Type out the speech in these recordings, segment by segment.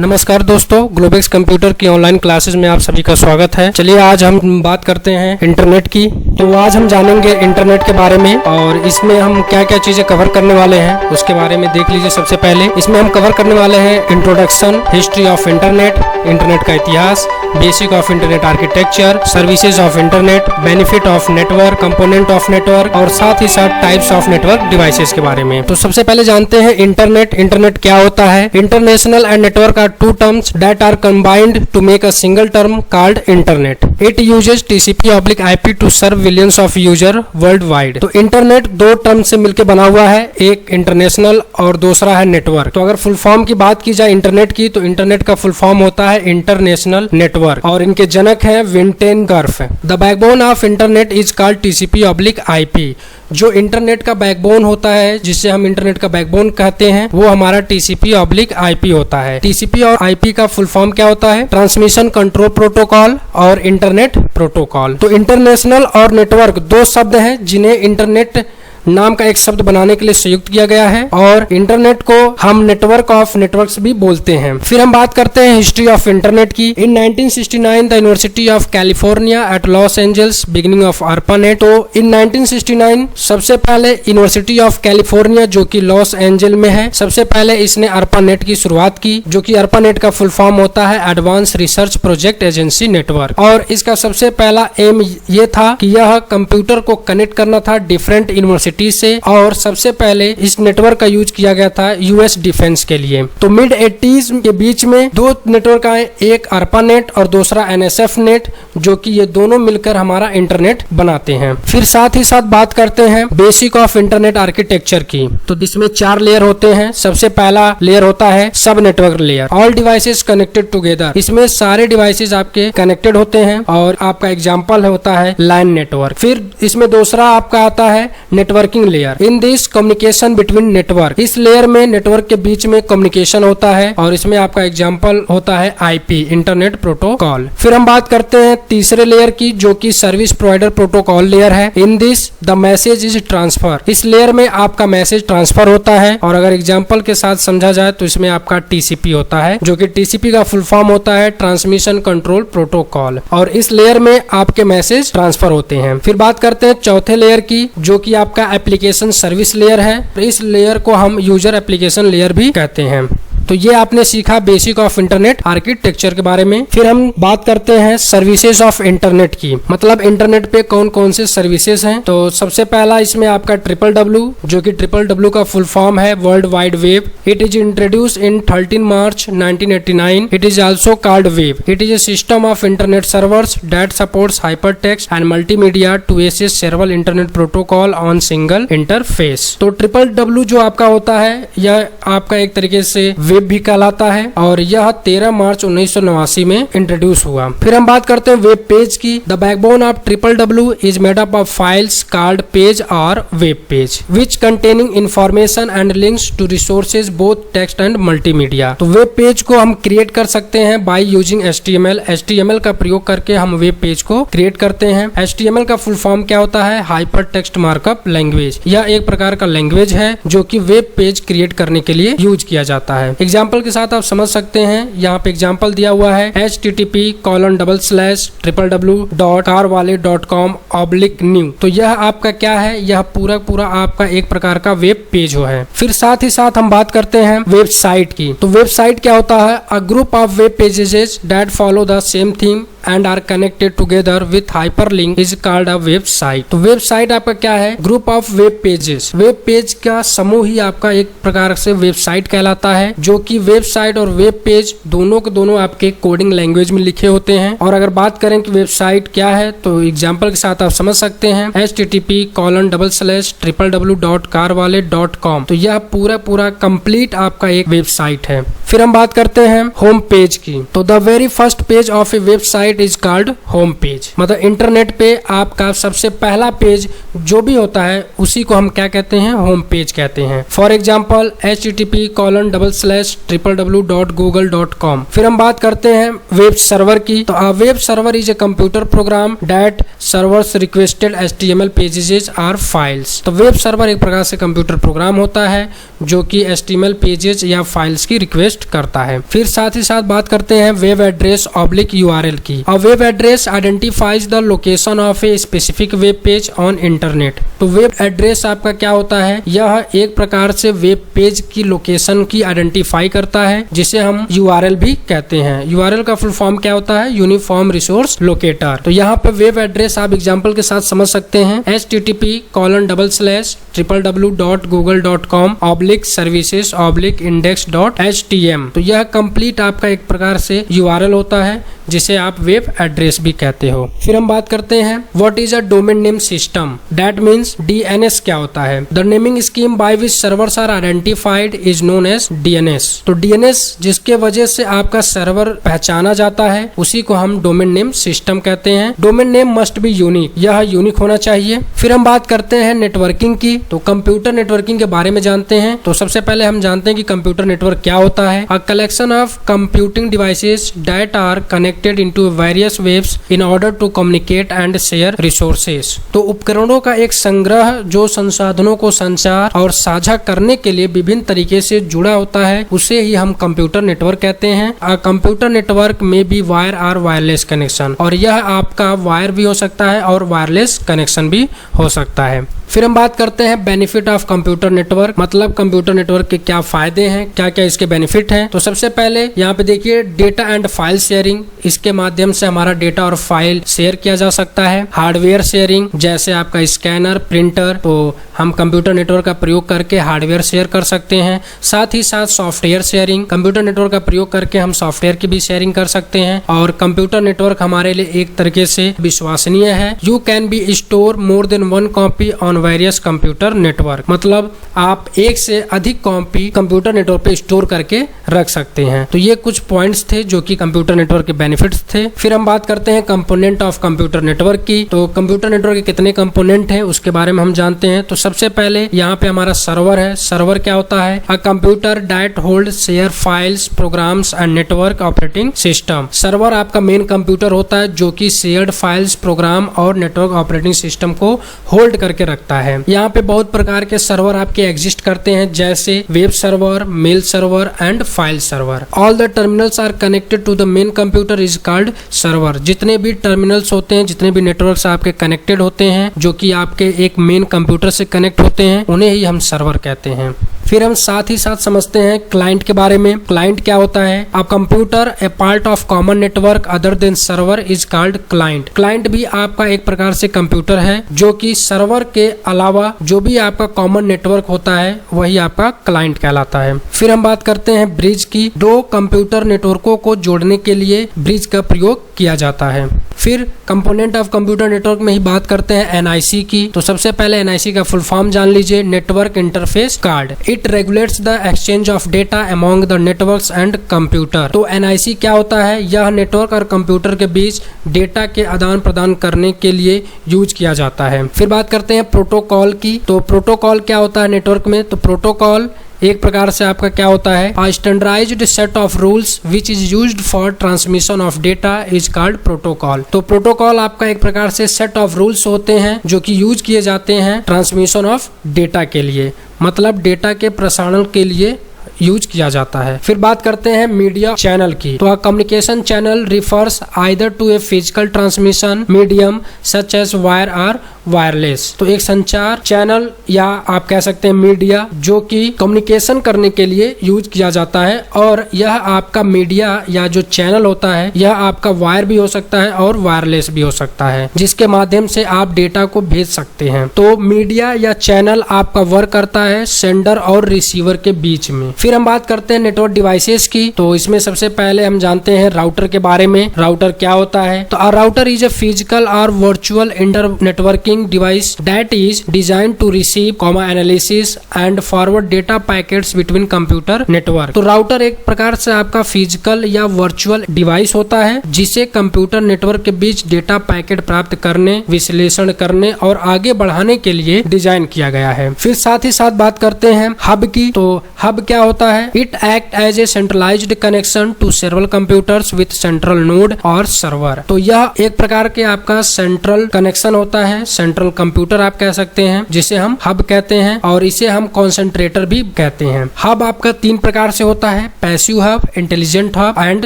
नमस्कार दोस्तों, ग्लोबेक्स कंप्यूटर की ऑनलाइन क्लासेस में आप सभी का स्वागत है। चलिए आज हम बात करते हैं इंटरनेट की। तो आज हम जानेंगे इंटरनेट के बारे में और इसमें हम क्या क्या चीजें कवर करने वाले हैं उसके बारे में देख लीजिए। सबसे पहले इसमें हम कवर करने वाले हैं introduction, history of internet, internet का इतिहास, basic of internet architecture, services of internet, benefit of network, component of network और साथ ही साथ टाइप्स ऑफ नेटवर्क डिवाइसेस के बारे में। तो सबसे पहले जानते हैं इंटरनेट। इंटरनेट क्या होता है? International and network are two terms that are combined to make a single term called internet. It uses TCP/IP to serve billions of user world wide. तो इंटरनेट दो टर्म से मिलकर बना हुआ है, एक इंटरनेशनल और दूसरा है नेटवर्क। तो अगर फुल फॉर्म की बात की जाए इंटरनेट की, तो इंटरनेट का फुल फॉर्म होता है इंटरनेशनल नेटवर्क और इनके जनक हैं Vinton Cerf. The backbone of internet is called TCP/IP। जो इंटरनेट का बैकबोन होता है, जिससे हम इंटरनेट का बैकबोन कहते हैं, वो हमारा TCP/IP होता है। TCP और IP का फुल फॉर्म क्या होता है? ट्रांसमिशन कंट्रोल प्रोटोकॉल और इंटरनेट प्रोटोकॉल। तो इंटरनेशनल और नेटवर्क दो शब्द हैं जिन्हें इंटरनेट नाम का एक शब्द बनाने के लिए संयुक्त किया गया है और इंटरनेट को हम नेटवर्क ऑफ नेटवर्क्स भी बोलते हैं। फिर हम बात करते हैं हिस्ट्री ऑफ इंटरनेट की। In 1969 the university of California at Los Angeles beginning of ARPANET। तो इन 1969 सबसे पहले यूनिवर्सिटी ऑफ कैलिफोर्निया जो कि लॉस एंजल में है, सबसे पहले इसने ARPANET की शुरुआत की, जो कि ARPANET का फुल फॉर्म होता है advance research project agency network. और इसका सबसे पहला एम ये था कि यह कंप्यूटर को कनेक्ट करना था डिफरेंट यूनिवर्सिटी से और सबसे पहले इस नेटवर्क का यूज किया गया था यूएस डिफेंस के लिए। तो मिड 80s के बीच में दो नेटवर्क आए, एक ARPANET और दूसरा NSF नेट, जो कि ये दोनों मिलकर हमारा इंटरनेट बनाते हैं। फिर साथ ही साथ बात करते हैं बेसिक ऑफ इंटरनेट आर्किटेक्चर की। तो इसमें 4 लेयर होते हैं। सबसे पहला लेयर होता है सब network layer, all devices connected together. इसमें सारे डिवाइसेस आपके कनेक्टेड होते हैं और आपका एग्जांपल होता है लाइन नेटवर्क। फिर इसमें दूसरा आपका आता है networking layer. In this communication between network, इस लेयर में नेटवर्क के बीच में कम्युनिकेशन होता है और इसमें आपका एग्जांपल होता है IP, इंटरनेट प्रोटोकॉल। फिर हम बात करते हैं तीसरे लेयर की, जो कि सर्विस प्रोवाइडर प्रोटोकॉल लेयर है। In this the message is transfer, इस लेयर में आपका मैसेज ट्रांसफर होता है और अगर एग्जांपल के साथ समझा जाए तो इसमें आपका TCP होता है, जो कि TCP का फुल फॉर्म होता है ट्रांसमिशन कंट्रोल प्रोटोकॉल और इस लेयर में आपके मैसेज ट्रांसफर होते हैं। फिर बात करते हैं चौथे लेयर की, जो कि आपका एप्लीकेशन सर्विस लेयर है। तो इस लेयर को हम यूजर एप्लीकेशन लेयर भी कहते हैं। तो ये आपने सीखा बेसिक ऑफ इंटरनेट आर्किटेक्चर के बारे में। फिर हम बात करते हैं सर्विसेज ऑफ इंटरनेट की, मतलब इंटरनेट पे कौन कौन से सर्विसेज हैं। तो सबसे पहला इसमें आपका WWW, जो कि WWW का फुल फॉर्म है world wide web. It is introduce in 13 March 1989। It is also called web. It is a system of internet servers that supports hypertext and multimedia to access several internet protocol on single interface. तो WWW जो आपका होता है, यह आपका एक तरीके से वेब भी कहलाता है और यह 13 मार्च 1989 में इंट्रोड्यूस हुआ। फिर हम बात करते हैं वेब पेज की। The backbone of WWW is made up of files called page और web page which containing information and links to resources both text and multimedia. तो वेब पेज को हम क्रिएट कर सकते हैं बाय यूजिंग HTML का प्रयोग करके हम वेब पेज को क्रिएट करते हैं। HTML का फुल फॉर्म क्या होता है? Hyper text markup language. यह एक प्रकार का लैंग्वेज है जो कि वेब पेज क्रिएट करने के लिए यूज किया जाता है। एग्जाम्पल के साथ आप समझ सकते हैं, यहाँ पे एग्जाम्पल दिया हुआ है http://www.carwale.com/new। तो यह आपका क्या है? यह पूरा आपका एक प्रकार का वेब पेज है। फिर साथ ही साथ हम बात करते हैं वेबसाइट की। तो वेबसाइट क्या होता है? A group of web pages that follow the same theme and are connected together with hyperlink is called a website। तो वेबसाइट आपका क्या है? Group of web pages. Web page का समूह ही आपका एक प्रकार से वेबसाइट कहलाता है, जो कि वेबसाइट और वेब पेज दोनों के दोनों आपके कोडिंग लैंग्वेज में लिखे होते हैं। और अगर बात करें कि वेबसाइट क्या है, तो एग्जाम्पल के साथ आप समझ सकते हैं http://www.carwale.com। तो यह पूरा कंप्लीट आपका एक वेबसाइट है। फिर हम बात करते हैं होम पेज की। तो the very first page of A website website is called home page. मतलब इंटरनेट पे आपका सबसे पहला पेज जो भी होता है उसी को हम क्या कहते हैं, होम पेज कहते हैं। For example http://www.google.com। फिर हम बात करते हैं वेब सर्वर की। तो a web server is a computer program that servers requested HTML pages are files. तो वेब सर्वर एक प्रकार से कंप्यूटर प्रोग्राम होता है जो कि HTML पेजेस या फाइल्स की रिक्वेस्ट करता है। फिर साथ ही साथ बात करते हैं वेब एड्रेस ऑब्लिक URL की। A web address identifies the location of a specific web page on internet. तो वेब एड्रेस आपका क्या होता है, यह एक प्रकार से वेब पेज की लोकेशन की आइडेंटिफाई करता है जिसे हम URL भी कहते हैं। URL का फुल फॉर्म क्या होता है, यूनिफॉर्म रिसोर्स लोकेटर। तो यहाँ पे वेब एड्रेस आप एग्जाम्पल के साथ समझ सकते हैं http://www.google.com/services/index.htm। तो यह कंप्लीट आपका एक प्रकार से URL होता है जिसे आप वेब एड्रेस भी कहते हो। फिर हम बात करते हैं what is a domain name system, that means DNS क्या होता है। The naming scheme by which servers are identified is known as DNS। तो DNS जिसके वजह से आपका सर्वर पहचाना जाता है उसी को हम डोमेन नेम सिस्टम कहते हैं। Domain name must be unique, यह यूनिक होना चाहिए। फिर हम बात करते हैं नेटवर्किंग की। तो कंप्यूटर नेटवर्किंग के बारे में जानते हैं। तो सबसे पहले हम जानते हैं कि कंप्यूटर नेटवर्क क्या होता है। A collection of computing devices that are connected into various waves in order to communicate and share resources। तो उपकरणों का एक संग्रह जो संसाधनों को संचार और साझा करने के लिए विभिन्न तरीके से जुड़ा होता है उसे ही हम कंप्यूटर नेटवर्क कहते हैं। A computer network में भी वायर और वायरलेस कनेक्शन, और यह आपका वायर भी हो सकता है और वायरलेस कनेक्शन भी हो सकता है। फिर हम बात करते हैं बेनिफिट ऑफ कंप्यूटर नेटवर्क, मतलब कंप्यूटर नेटवर्क के क्या फायदे हैं, क्या क्या इसके बेनिफिट हैं। तो सबसे पहले यहाँ पे देखिए डेटा एंड फाइल शेयरिंग, इसके माध्यम से हमारा डेटा और फाइल शेयर किया जा सकता है। हार्डवेयर शेयरिंग, जैसे आपका स्कैनर, प्रिंटर, तो हम कंप्यूटर नेटवर्क का प्रयोग करके हार्डवेयर शेयर कर सकते हैं। साथ ही साथ सॉफ्टवेयर शेयरिंग, कंप्यूटर नेटवर्क का प्रयोग करके हम सॉफ्टवेयर की भी शेयरिंग कर सकते हैं। और कंप्यूटर नेटवर्क हमारे लिए एक तरीके से विश्वसनीय है। You can be store more than one copy on various computer network, मतलब आप एक से अधिक कॉपी कंप्यूटर नेटवर्क पे स्टोर करके रख सकते हैं। तो ये कुछ पॉइंट्स थे जो कि कंप्यूटर नेटवर्क के बेनिफिट्स थे। फिर हम बात करते हैं कंपोनेंट ऑफ कंप्यूटर नेटवर्क की। तो कंप्यूटर नेटवर्क के कितने कंपोनेंट हैं उसके बारे में हम जानते हैं। तो सबसे पहले यहाँ पे हमारा सर्वर है। सर्वर क्या होता है, a computer that hold share files, programs and network operating system. Server आपका मेन कंप्यूटर होता है जो कि शेयर्ड फाइल्स, प्रोग्राम और नेटवर्क ऑपरेटिंग सिस्टम को होल्ड करके रखता है। यहाँ पे बहुत प्रकार के सर्वर आपके एग्जिस्ट करते हैं, जैसे web server, mail server and file server. All the terminals are connected to the main computer is called server. जितने भी टर्मिनल्स होते हैं, जितने भी नेटवर्क्स आपके कनेक्टेड होते हैं जो कि आपके एक मेन कंप्यूटर से कनेक्ट होते हैं, उन्हें ही हम सर्वर कहते हैं। फिर हम साथ ही साथ समझते हैं क्लाइंट के बारे में। क्लाइंट क्या होता है, a computer A part of common network other than server is called client. Client भी आपका एक प्रकार से कंप्यूटर है जो कि सर्वर के अलावा जो भी आपका कॉमन नेटवर्क होता है वही आपका क्लाइंट कहलाता है। फिर हम बात करते हैं ब्रिज की। दो कंप्यूटर नेटवर्कों को जोड़ने के लिए ब्रिज का प्रयोग किया जाता है। फिर कंपोनेंट ऑफ कंप्यूटर नेटवर्क में ही बात करते हैं NIC की। तो सबसे पहले NIC का फुल फॉर्म जान लीजिए, network interface card. It regulates the exchange of data among the networks and computer. तो NIC क्या होता है, यह नेटवर्क और कंप्यूटर के बीच डेटा के आदान प्रदान करने के लिए यूज किया जाता है। फिर बात करते हैं प्रोटोकॉल की। तो प्रोटोकॉल क्या होता है नेटवर्क में, तो प्रोटोकॉल एक प्रकार से आपका क्या होता है, a standardized set of rules which is used for transmission of data is called protocol। तो प्रोटोकॉल आपका एक प्रकार से सेट ऑफ रूल्स होते हैं जो कि यूज किए जाते हैं ट्रांसमिशन ऑफ डेटा के लिए, मतलब डेटा के प्रसारण के लिए यूज किया जाता है। फिर बात करते हैं मीडिया चैनल की। तो communication channel refers either to a physical transmission medium such as wire और वायरलेस। तो एक संचार चैनल या आप कह सकते हैं मीडिया जो कि कम्युनिकेशन करने के लिए यूज किया जाता है, और यह आपका मीडिया या जो चैनल होता है यह आपका वायर भी हो सकता है और वायरलेस भी हो सकता है, जिसके माध्यम से आप डेटा को भेज सकते हैं। तो मीडिया या चैनल आपका वर्क करता है सेंडर और रिसीवर के बीच में। फिर हम बात करते हैं नेटवर्क डिवाइसेस की। तो इसमें सबसे पहले हम जानते हैं राउटर के बारे में। राउटर क्या होता है, तो राउटर इज ए फिजिकल और virtual inter networking networking device that is design to receive, analysis and forward data packets between computer network. तो राउटर एक प्रकार से आपका फिजिकल या वर्चुअल डिवाइस होता है जिसे कंप्यूटर नेटवर्क के बीच डेटा पैकेट प्राप्त करने, विश्लेषण करने और आगे बढ़ाने के लिए डिजाइन किया गया है। फिर साथ ही साथ बात करते हैं हब की। तो हब क्या होता है? It act as a centralised connection to several computers with central node और सर्वर। तो यह एक प्रकार के आपका सेंट्रल कनेक्शन होता है, सेंट्रल कंप्यूटर आप कह सकते हैं, जिसे हम हब कहते हैं और इसे हम कॉन्सेंट्रेटर भी कहते हैं। हब आपका 3 प्रकार से होता है, passive hub, intelligent hub and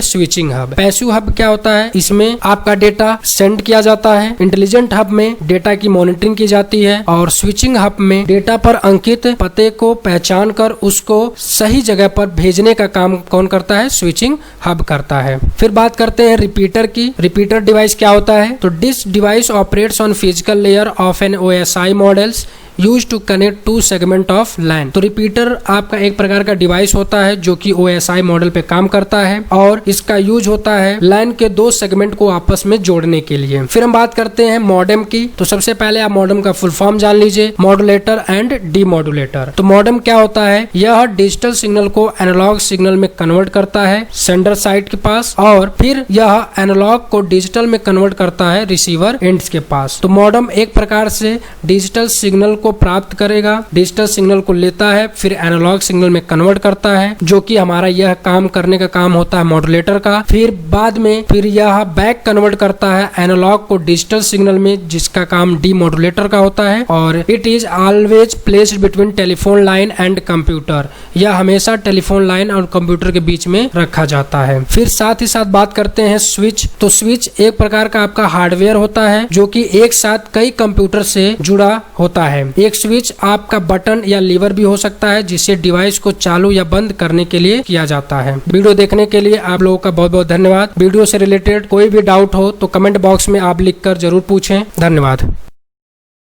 switching hub. Passive hub क्या होता है? इसमें आपका डेटा सेंड किया जाता है। इंटेलिजेंट हब में डेटा की मॉनिटरिंग की जाती है और स्विचिंग हब में डेटा पर अंकित पते को पहचान कर उसको सही जगह पर भेजने का काम कौन करता है? स्विचिंग हब करता है। फिर बात करते हैं रिपीटर की। रिपीटर डिवाइस क्या होता है? तो this device operates on physical layer of an OSI models use to connect 2 segment of line. तो रिपीटर आपका एक प्रकार का डिवाइस होता है जो कि OSI मॉडल पे काम करता है और इसका यूज होता है लाइन के 2 सेगमेंट को आपस में जोड़ने के लिए। फिर हम बात करते हैं मॉडेम की। तो सबसे पहले आप मॉडेम का फुल फॉर्म जान लीजिए, मॉड्यूलेटर एंड डीमॉड्यूलेटर। तो मॉडेम क्या होता है? यह डिजिटल सिग्नल को एनालॉग सिग्नल में कन्वर्ट करता है सेंडर साइड के पास और फिर यह एनालॉग को डिजिटल में कन्वर्ट करता है रिसीवर एंड्स के पास। तो मॉडेम एक प्रकार से डिजिटल सिग्नल को प्राप्त करेगा, डिजिटल सिग्नल को लेता है, फिर एनालॉग सिग्नल में कन्वर्ट करता है, जो कि हमारा यह काम करने का काम होता है मॉड्यूलेटर का। फिर बाद में फिर यह बैक कन्वर्ट करता है एनालॉग को डिजिटल सिग्नल में, जिसका काम डीमॉड्यूलेटर का होता है। और it is always placed between telephone line and computer. यह हमेशा टेलीफोन लाइन और कंप्यूटर के बीच में रखा जाता है। फिर साथ ही साथ बात करते हैं स्विच। तो स्विच एक प्रकार का आपका हार्डवेयर होता है जो कि एक साथ कई कंप्यूटर से जुड़ा होता है। एक स्विच आपका बटन या लीवर भी हो सकता है जिसे डिवाइस को चालू या बंद करने के लिए किया जाता है। वीडियो देखने के लिए आप लोगों का बहुत बहुत धन्यवाद। वीडियो से रिलेटेड कोई भी डाउट हो तो कमेंट बॉक्स में आप लिखकर जरूर पूछें। धन्यवाद।